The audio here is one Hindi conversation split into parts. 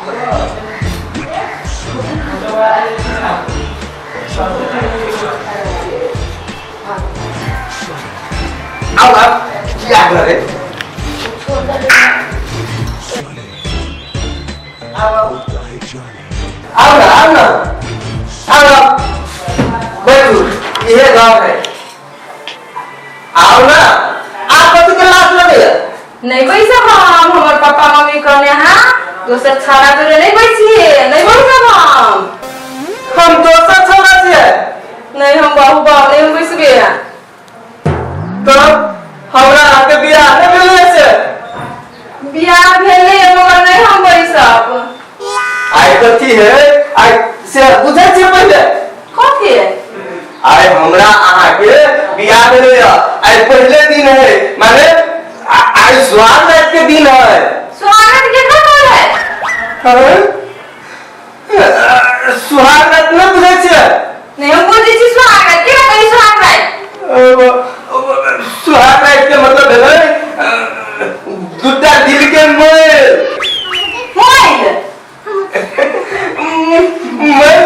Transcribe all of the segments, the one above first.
आओ आप क्या कर रहे आओ ना बैठो ये गाँव है आओ ना आप कभी के लाश लगे नहीं बैसा हम हमार पापा मम्मी कहने हाँ दोसर छाड़ा तो नहीं बैसिए नहीं बैसा हम दोसर छोरा से नहीं हम बाहु बाहु नहीं हम बैसबे तो हमरा आके बियाह नहीं भेले से बियाह भेले मगर नहीं हम बैसब आइ कथी है आइ से बुझै छी पहिले कथी है आइ हमरा आहा के बियाह भेले आइ पहले दिन है माने आइ स्वागत के दिन है स्वागत के कब है स्वागत न बुझै छी नहीं हम बुझै छी स्वागत के कहि स्वागत स्वागत के मतलब है दूटा दिल के मेल मेल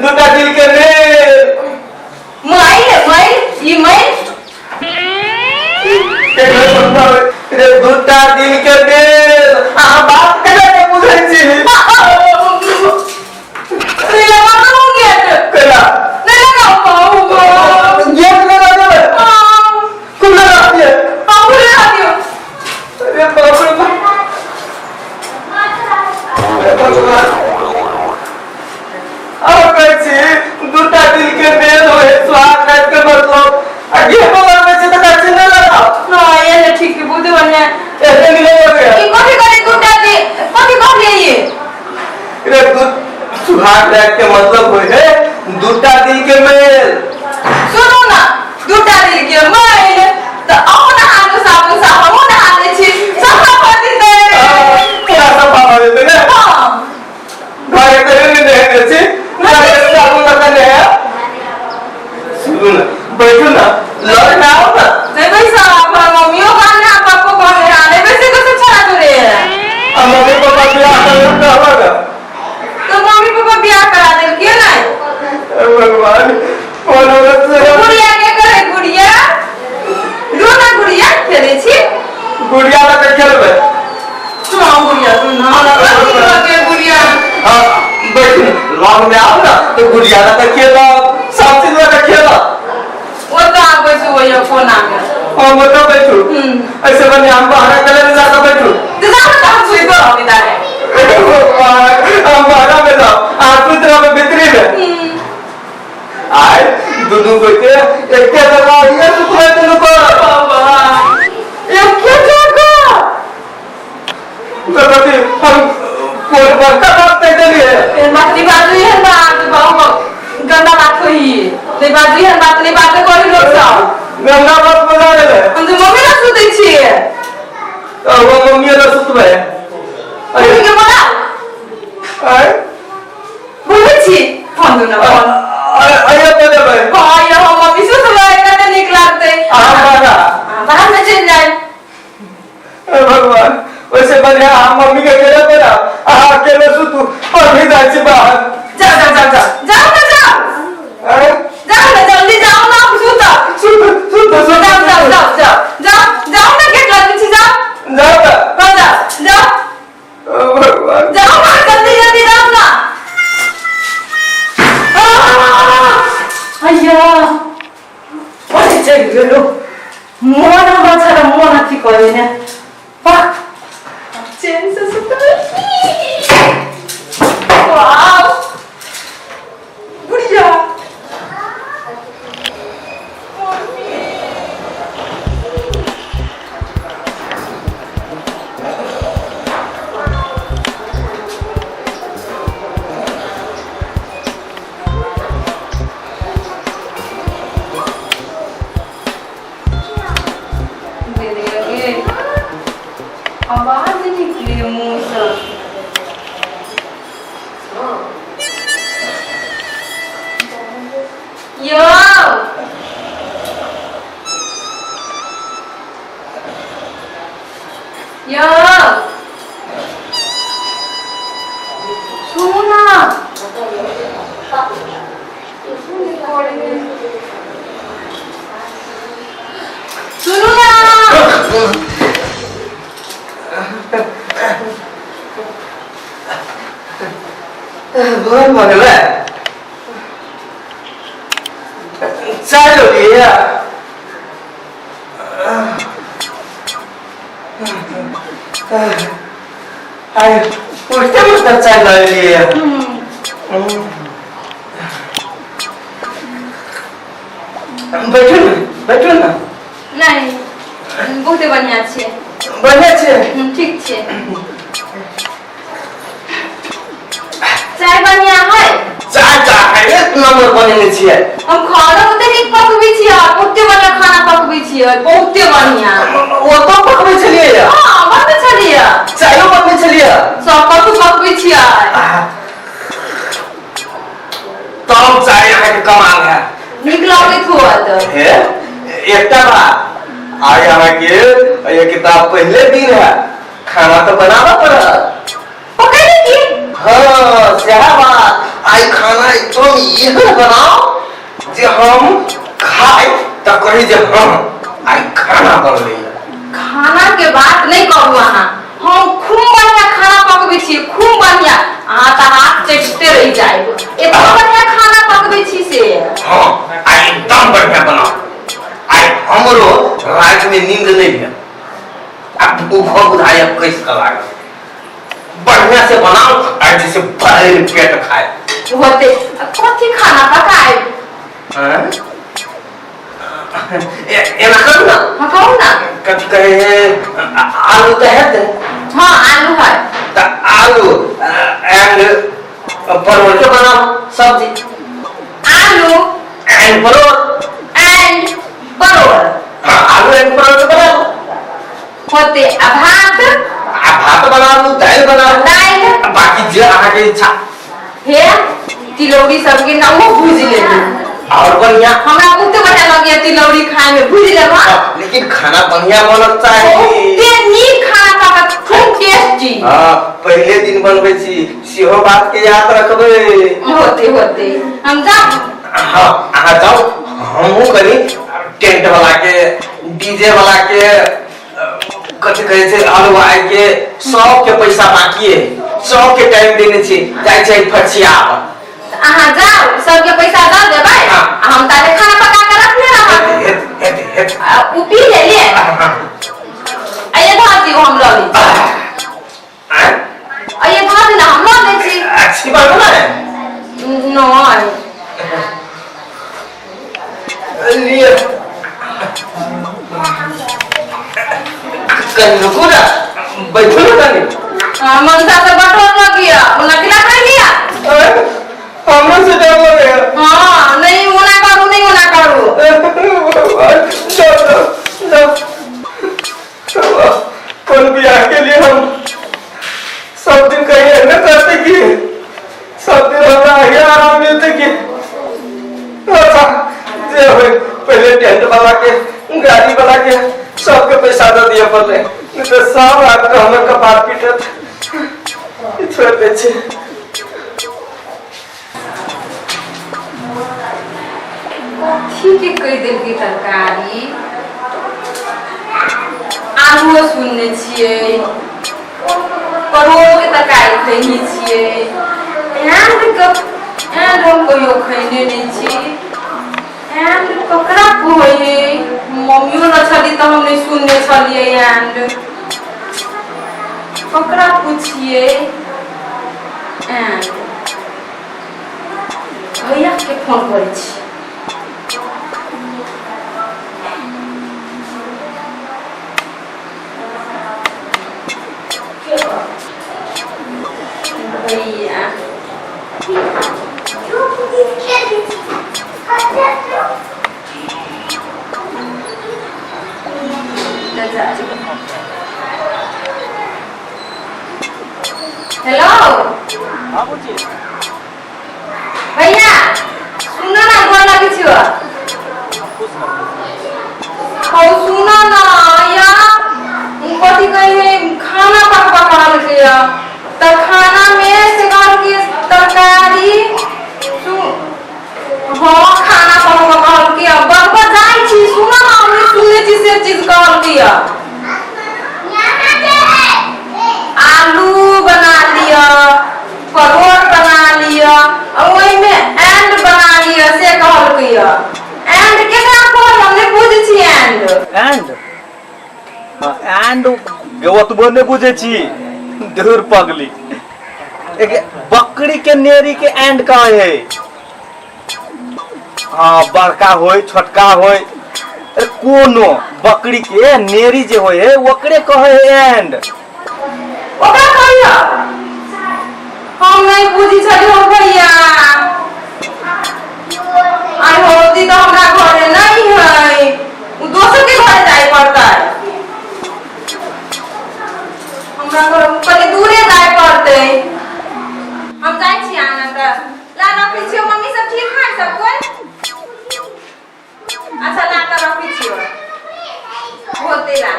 दूटा दिल के मेल दूटा दिल के मेल बात करे बुझै छी दूटा दिल के मेल होए स्वागत के मतलब आगे बोलर में से तो कच्चे न लगा ना ये ठीक है बुद्धि बने ऐसे नहीं हो गया ये कभी करे दूटा दे कभी कर ले ये रे सुहाग के मतलब होए है दूटा दिल के मेल सुनो ना दूटा दिल के मेल तो अपना हाथ साबुन सा हम ना हाथ छी सब पति दे क्या सब बाबा देते ने हां घर के नहीं छी ना साबुन लगाने है सुनो ना बैठो ना लड़ ना आओ ना नहीं भाई साहब मम्मियों का ना पापा को आने वैसे कैसे छड़ा तो रे मम्मी पापा बियाह कर होगा तो मम्मी पापा बियाह करा दे क्यों नहीं भगवान कौन औरत से गुड़िया के करे गुड़िया रोना गुड़िया खेले छी गुड़िया का खेलबे सुना गुड़िया तू ना के गुड़िया हां बैठ लॉन में आओ ना तो गुड़िया का खेला सब चीज का खेला वो तो आप बैठो वो ये फोन आ गया हां बता बैठो ऐसे बने हम बाहर कलर जाकर बैठो तो जा ना हम सुई तो अभी दारे हम बाहर में जाओ आप पुत्र में भीतरी में आए दोनों को के एक के दबा ये तो तुम्हें को बाबा एक क्या जगह तो हम कोई बड़का बात नहीं चलिए मछली बाजू है बात बहुत गंदा बात हुई नहीं बाजू है बात नहीं बात कोई लोग सब गंगा बात बता रहे हम तो मम्मी ना सुते छिए वो मम्मी ना सुतबे अरे के बोला आए बोले छी फोन दो ना फोन आया बोले भाई हां ये हम मम्मी से तो कहते निकलते बाबा बाहर में चल जाए भगवान वैसे बढ़िया हम मम्मी के केले पेरा अकेले सुतू और भी जाई छी बाहर जा जा जा जा जाओ ना जाओ अरे जाओ ना जल्दी जाओ ना सुता जाओ जाओ जाओ जाओ जाओ जाओ ना गेट लग पीछे जाओ जाओ जाओ जाओ भगवान जाओ ना जल्दी जल्दी जाओ ना अय्या ओए चल गेलो मोना बच्चा मोना की करे ने पाक चैन से सुता वाओ बढ़िया दे दे बहुत मगल है चाय लो लिए आए उठते उठते चाय ला लिए बैठो ना नहीं बहुत बढ़िया छे ठीक छे चाय बढ़िया है चाय एक नंबर बनेने छिए हम खाना ओते नीक पकबै छियै ओते बढ़िया खाना पकबै छियै बहुते बढ़िया वो तो पकबै छलिए या हां बनबै छलिए चायो बनबै छलिए सब पकबै छियै तब चाय यहाँ के कमाल है नीक लागैत होत हे एकटा बात आज यहाँ के ये किताब पहले दिन है खाना तो बनाना पड़त पकड़े की हाँ सही बात आई खाना एकदम ये बनाओ जे हम खाए तो कही जे हम आई खाना बन रही खाना के बात नहीं करू अहाँ हम खूब बढ़िया खाना पकबै छी खूब बढ़िया अहाँ त हाथ चटते रह जाए एतना बढ़िया खाना पकबै छी से हाँ आई एकदम बढ़िया बनाओ आई हमरो रात में नींद नहीं है अब भूख बुझाई अब कैसे कला बढ़िया से बनाओ और जैसे भरे पेट खाए होते कथी खाना पकाए हैं ये ना करो ना हाँ कहू ना कथी कहे आलू तो है ते हाँ आलू है तो आलू एंड परवल के बनाओ सब्जी आलू एंड एंड परवल आलू एंड परवल के बनाओ होते भात बना लू दाल बना दाल बाकी जे अहाँ के इच्छा हे तिलौरी सबके नामो भूज ले और बढ़िया हमरा बहुते बढ़िया लगे तिलौरी खाए में भूज लेबा लेकिन खाना बढ़िया बनत चाहिए ते नीक खाना पकत खूब टेस्टी हां पहले दिन बनबै छी सेहो बात के याद रखबै होते हम जाओ हां अहाँ जाओ हमहु करी टेंट वाला के डीजे वाला के कथि कहे छै हलवाई के सब के पैसा बाकी है सब के टाइम देने छी जाय छै फछिया अहाँ जाओ सबके पैसा दे देबै हम ताले खाना पका के रखने रहब उ पी ले आइए भाजी हम ल ली आइए भाजी ना हम ल ले छी अच्छी बात है नहीं लिए कहीं रुको ना बैठो ना कहीं मनसा से बटोर लग गया उन्हें खिला कर लिया हमने से डर लग गया हाँ नहीं उन्हें करू कल बियाह के लिए हम सब दिन कहीं न करते कि सब दिन हमें आगे आराम मिलते कि पहले टेंट वाला के गाड़ी वाला के सबके पैसा दे दिया पड़े नहीं तो सब रात को हमें कपार पीटत छोड़ दे छे ठीक है कई दिन की तरकारी आलू सुनने छिए परोल के तरकारी खैनी छिए एंड हम कहियो खैने नहीं छी एंड ककरा कोहे मम्मियो न छली त हम नहीं सुनने छलिए एंड ककरा पूछिए एंड भैया के फोन करे छी भैया हेलो भैया सुनो ना गोर लगे छियो हो सुनो ना या कथी कहे खाना पकवा कहल के त खाना में से कहल के तरकारी हाँ खाना पकवा कहल के बरबर जाई छी सुनो ना हमने सुने छी से चीज कहल के आलू बना ओतबो ने बुझे छी दूर पगली एक बकरी के नेरी के एंड का है हाँ बड़का होय छोटका होय कोनो बकरी के नेरी जे होय है ओकरे कहे एंड ओकरा कहिया हम नहीं बुझी छली हो भैया आई होती तो हमरा घरे नहीं है उ दोसर के घरे जाए पड़ता है हमरा घर कनी दूरे जाए पड़ते हम जाई छी आना त ला रखी छियो मम्मी सब ठीक है सब कोई अच्छा ला त रखी छियो होते ला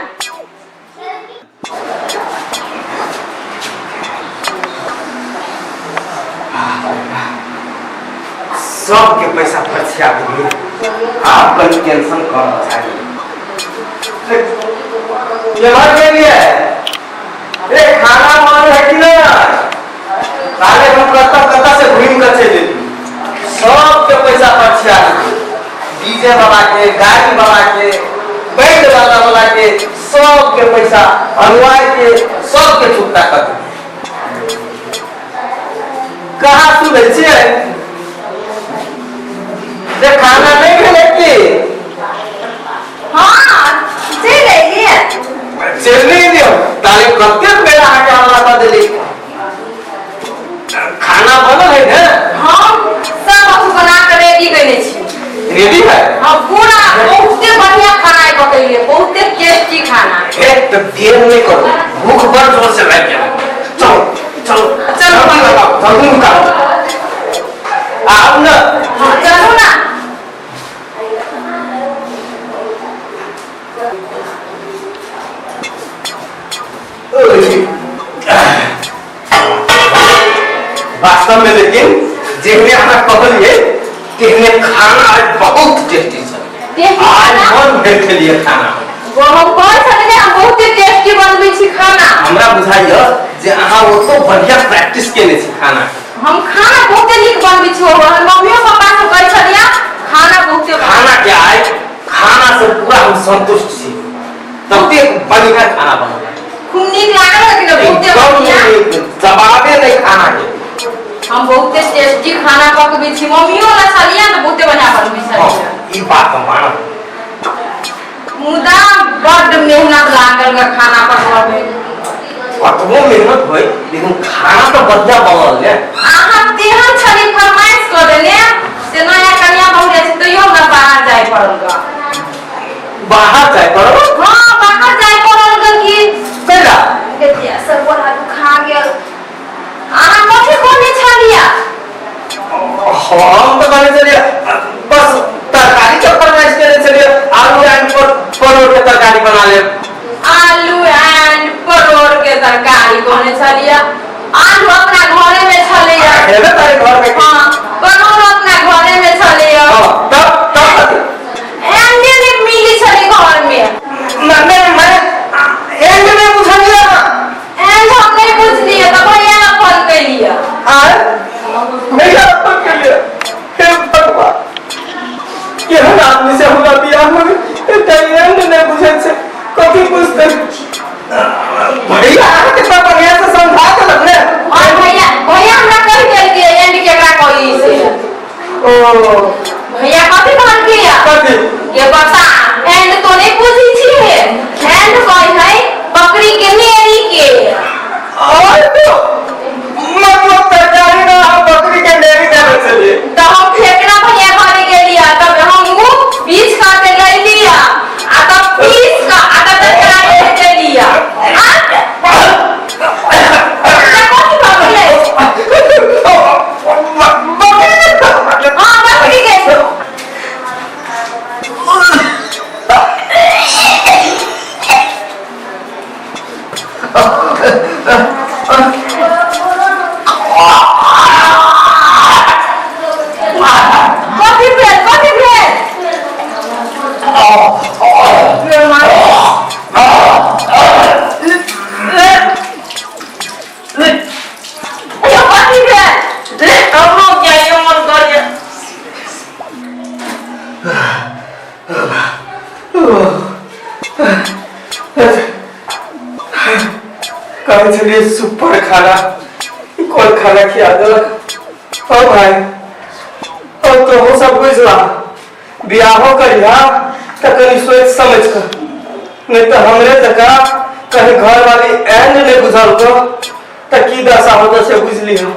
सबके पैसा खर्चा दिए आप कहीं टेंशन कम चाहिए ये बात के लिए ए खाना मान है कि ना साले हम कत्ता से घूम कर चले सबके पैसा खर्चा डीजे वाला के गाड़ी वाला के बैंड वाला के सबके पैसा हलवाई के सबके चुकता कर कहाँ सुने छिए जे खाना नहीं मिले की हां चल नहीं दियो ताले कत्ते बेला आके हमरा कर देली खाना बनल है ना हम सब अब बना के रेडी कइले छी रेडी है हम पूरा बहुते बढ़िया खाना है पकइले बहुते टेस्टी खाना एक तो देर नहीं करो भूख बड़ जोर से लग गया चलो जल्दी बताओ आप ना चलो ना वास्तव में लेकिन जिन्हें हमें कहलिए कि इन्हें खाना आज बहुत टेस्टी है आज मन भर के लिए खाना वो हम कौन छले हम बहुत टेस्टी बनबै छी खाना हमरा बुझाइयो जे अहाँ वो तो बढ़िया प्रैक्टिस केने छी खाना हम खाना बहुत नीक बनबै छी और मम्मियो पापा सब कहै छलिया खाना बहुत खाना क्या है खाना से पूरा हम संतुष्ट छी तबते बढ़िया खाना बनल खूब नीक लागल कि बहुते बढ़िया जवाबे नहीं खाना के हम बहुते टेस्टी खाना पकबै छी मम्मियो ला छलिया त बहुते बढ़िया बनबै छलिया ई बात हम मानब मुदा बड़ मेहनत लागल का खाना पकवावे अतबो मेहनत होई लेकिन खाना तो बढ़िया बनल ने आहा तेहन छली फरमाइश कर देने से नया कन्या बहु जाय त यो ना बाहर जाय पड़लगा बाहर जाय पड़ो हां बाहर जाय पड़लगा कि कैला देखिए सब बोला खा गेल आहा कथि कोने छलिया हम तो कहने चलिए बस तरकारी के फरमाइश करे चलिए आलू एंड परोर के तरकारी बना ले आलू एंड परोर के तरकारी कोने छलिया आलू अपना घरे में छलिया हेबे तारे घर में हां परोर अपना घरे में छलिया तब एंड ने मिली छली घर में मैं एंड में बुझलिया एंड हम नहीं बुझलिए तो भैया फोन कर लिया भैया फोन कर लिया हे भगवान ये हम आदमी से हमरा बियाह हो गई एंड नहीं बुझे से कभी पूछते भैया कितना बढ़िया से समझा के लगने और भैया हमरा कह देल के एंड केकरा कही से ओ भैया कथि कहन किया कथि के बता एंड तो नहीं बुझी छी एंड कहि है बकरी के नेरी के और तो मतलब तरकारी ना हम बकरी के नेरी देवे चलिए तो हम फेकना भैया घरे के लिया तब हम बीच काटे ले लिया आ तब पीस का आटा तरकारी ले लिया बकरी के कहै छलिए सुपर खाना कोन खाना खिया देलक। ओ भाई अब तो हो सब बुझला बियाहो करिया त कनी सोच समझ कर, नहीं तो हमरे तका कहीं घर वाली एंड नहीं बुझल तो की दशा होता से बुझ ली हम।